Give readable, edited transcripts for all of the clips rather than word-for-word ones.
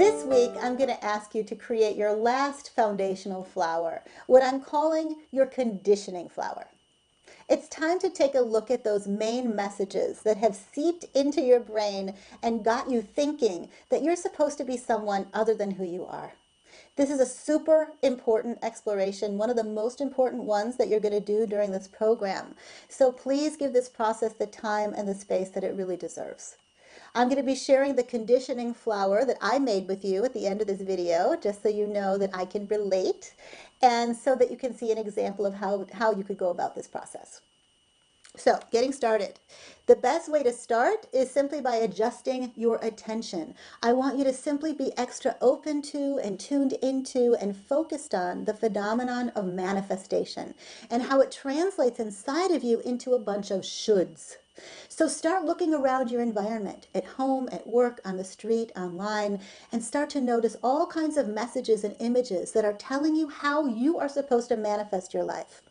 This week, I'm going to ask you to create your last foundational flower, what I'm calling your conditioning flower. It's time to take a look at those main messages that have seeped into your brain and got you thinking that you're supposed to be someone other than who you are. This is a super important exploration, one of the most important ones that you're going to do during this program. So please give this process the time and the space that it really deserves. I'm going to be sharing the conditioning flower that I made with you at the end of this video, just so you know that I can relate and so that you can see an example of how you could go about this process. So, getting started. The best way to start is simply by adjusting your attention. I want you to simply be extra open to and tuned into and focused on the phenomenon of manifestation and how it translates inside of you into a bunch of shoulds. So start looking around your environment, at home, at work, on the street, online, and start to notice all kinds of messages and images that are telling you how you are supposed to manifest your life.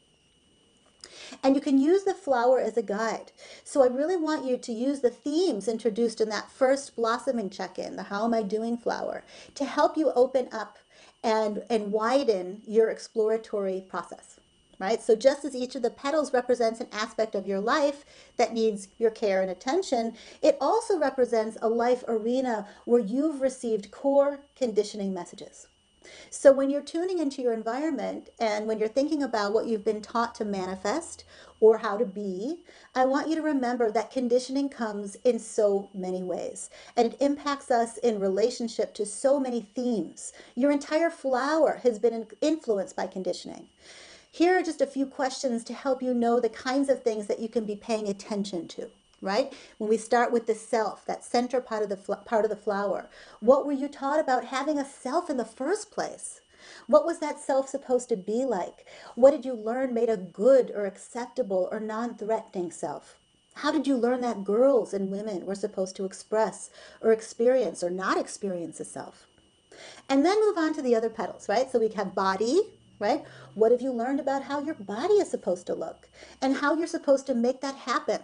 And you can use the flower as a guide. So I really want you to use the themes introduced in that first blossoming check-in, the How Am I Doing flower, to help you open up and widen your exploratory process. Right? So just as each of the petals represents an aspect of your life that needs your care and attention, it also represents a life arena where you've received core conditioning messages. So when you're tuning into your environment and when you're thinking about what you've been taught to manifest or how to be, I want you to remember that conditioning comes in so many ways and it impacts us in relationship to so many themes. Your entire flower has been influenced by conditioning. Here are just a few questions to help you know the kinds of things that you can be paying attention to. Right? When we start with the self, that center part of the flower, what were you taught about having a self in the first place? What was that self supposed to be like? What did you learn made a good or acceptable or non-threatening self? How did you learn that girls and women were supposed to express or experience or not experience a self? And then move on to the other petals, right? So we have body, right? What have you learned about how your body is supposed to look and how you're supposed to make that happen?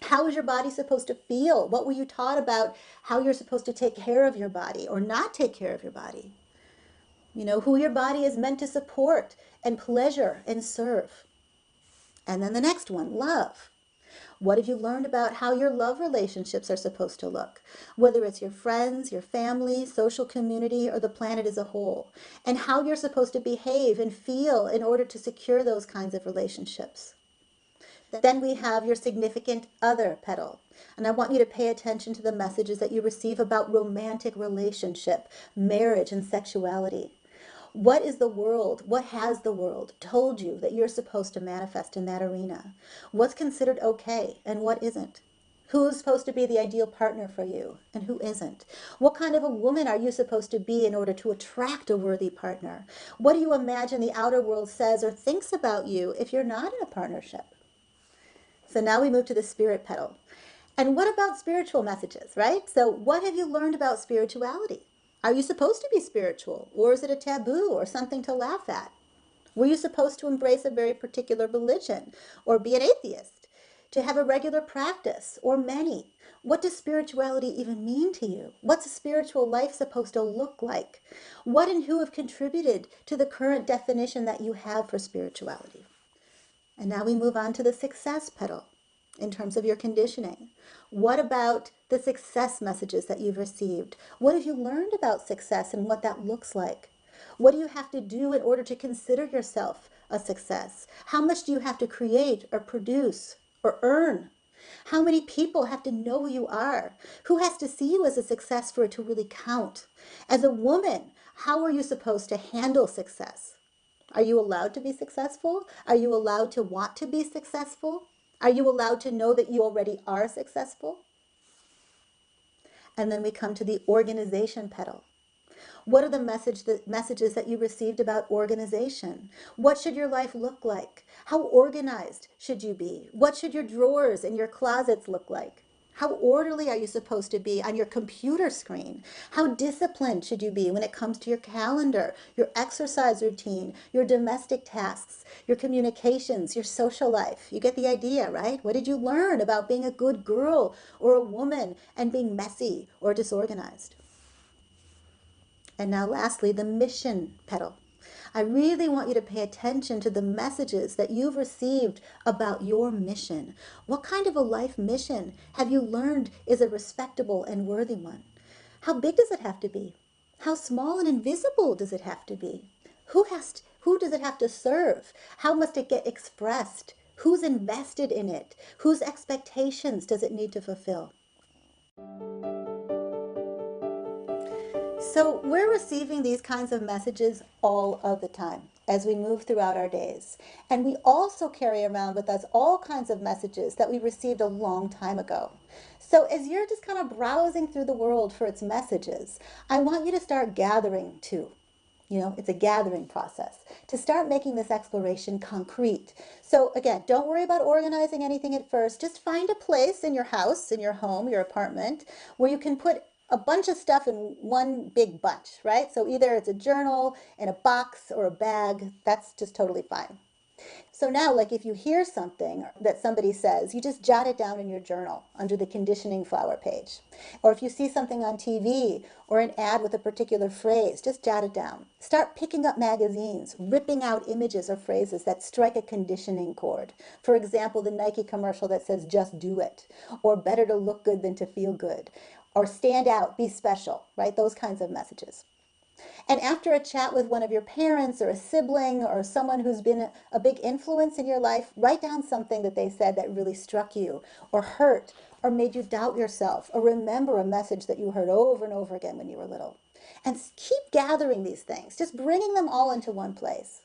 How is your body supposed to feel? What were you taught about how you're supposed to take care of your body or not take care of your body? You know, who your body is meant to support and pleasure and serve. And then the next one, love. What have you learned about how your love relationships are supposed to look? Whether it's your friends, your family, social community, or the planet as a whole. And how you're supposed to behave and feel in order to secure those kinds of relationships. Then we have your significant other petal. And I want you to pay attention to the messages that you receive about romantic relationship, marriage, and sexuality. What is the world, what has the world told you that you're supposed to manifest in that arena? What's considered okay and what isn't? Who's supposed to be the ideal partner for you and who isn't? What kind of a woman are you supposed to be in order to attract a worthy partner? What do you imagine the outer world says or thinks about you if you're not in a partnership? So now we move to the spirit petal. And what about spiritual messages, right? So what have you learned about spirituality? Are you supposed to be spiritual? Or is it a taboo or something to laugh at? Were you supposed to embrace a very particular religion or be an atheist? To have a regular practice or many? What does spirituality even mean to you? What's a spiritual life supposed to look like? What and who have contributed to the current definition that you have for spirituality? And now we move on to the success petal in terms of your conditioning. What about the success messages that you've received? What have you learned about success and what that looks like? What do you have to do in order to consider yourself a success? How much do you have to create or produce or earn? How many people have to know who you are? Who has to see you as a success for it to really count? As a woman, how are you supposed to handle success? Are you allowed to be successful? Are you allowed to want to be successful? Are you allowed to know that you already are successful? And then we come to the organization petal. What are the messages that you received about organization? What should your life look like? How organized should you be? What should your drawers and your closets look like? How orderly are you supposed to be on your computer screen? How disciplined should you be when it comes to your calendar, your exercise routine, your domestic tasks, your communications, your social life? You get the idea, right? What did you learn about being a good girl or a woman and being messy or disorganized? And now lastly, the mission petal. I really want you to pay attention to the messages that you've received about your mission. What kind of a life mission have you learned is a respectable and worthy one? How big does it have to be? How small and invisible does it have to be? Who does it have to serve? How must it get expressed? Who's invested in it? Whose expectations does it need to fulfill? So we're receiving these kinds of messages all of the time as we move throughout our days. And we also carry around with us all kinds of messages that we received a long time ago. So as you're just kind of browsing through the world for its messages, I want you to start gathering too. It's a gathering process to start making this exploration concrete. So again, don't worry about organizing anything at first. Just find a place in your house, in your home, your apartment, where you can put a bunch of stuff in one big bunch, right? So either it's a journal, in a box, or a bag. That's just totally fine. So now, like if you hear something that somebody says, you just jot it down in your journal under the conditioning flower page. Or if you see something on TV or an ad with a particular phrase, just jot it down. Start picking up magazines, ripping out images or phrases that strike a conditioning chord. For example, the Nike commercial that says, just do it, or better to look good than to feel good, or stand out, be special, right? Those kinds of messages. And after a chat with one of your parents or a sibling or someone who's been a big influence in your life, write down something that they said that really struck you or hurt or made you doubt yourself, or remember a message that you heard over and over again when you were little. And keep gathering these things, just bringing them all into one place.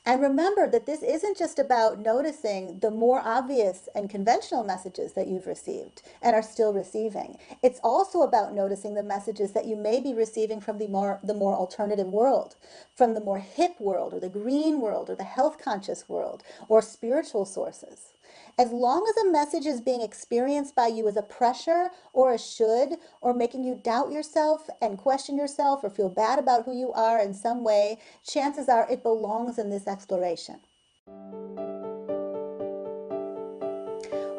And remember that this isn't just about noticing the more obvious and conventional messages that you've received and are still receiving. It's also about noticing the messages that you may be receiving from the more alternative world, from the more hip world, or the green world, or the health conscious world, or spiritual sources. As long as a message is being experienced by you as a pressure or a should, or making you doubt yourself and question yourself or feel bad about who you are in some way, chances are it belongs in this exploration.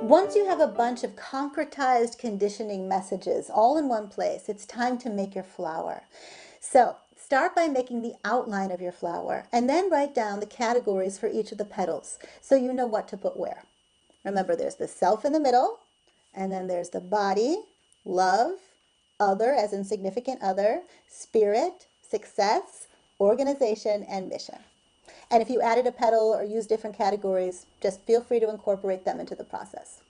Once you have a bunch of concretized conditioning messages all in one place, it's time to make your flower. So start by making the outline of your flower and then write down the categories for each of the petals so you know what to put where. Remember, there's the self in the middle, and then there's the body, love, other as in significant other, spirit, success, organization, and mission. And if you added a petal or used different categories, just feel free to incorporate them into the process.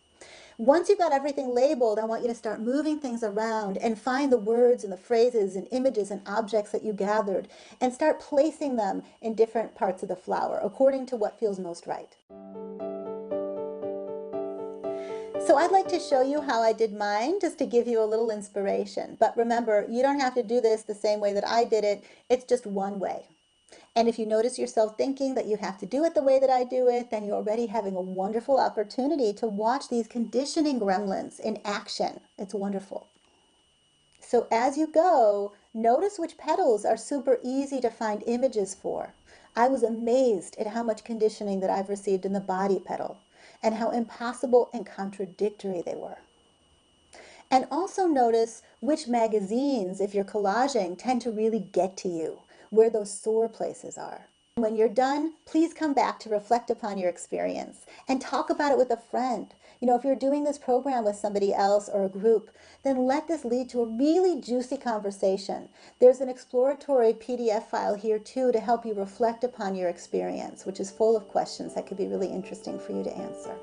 Once you've got everything labeled, I want you to start moving things around and find the words and the phrases and images and objects that you gathered and start placing them in different parts of the flower according to what feels most right. So I'd like to show you how I did mine, just to give you a little inspiration. But remember, you don't have to do this the same way that I did it. It's just one way. And if you notice yourself thinking that you have to do it the way that I do it, then you're already having a wonderful opportunity to watch these conditioning gremlins in action. It's wonderful. So as you go, notice which petals are super easy to find images for. I was amazed at how much conditioning that I've received in the body petal, and how impossible and contradictory they were. And also notice which magazines, if you're collaging, tend to really get to you, where those sore places are. When you're done, please come back to reflect upon your experience and talk about it with a friend. If you're doing this program with somebody else or a group, then let this lead to a really juicy conversation. There's an exploratory PDF file here too to help you reflect upon your experience, which is full of questions that could be really interesting for you to answer.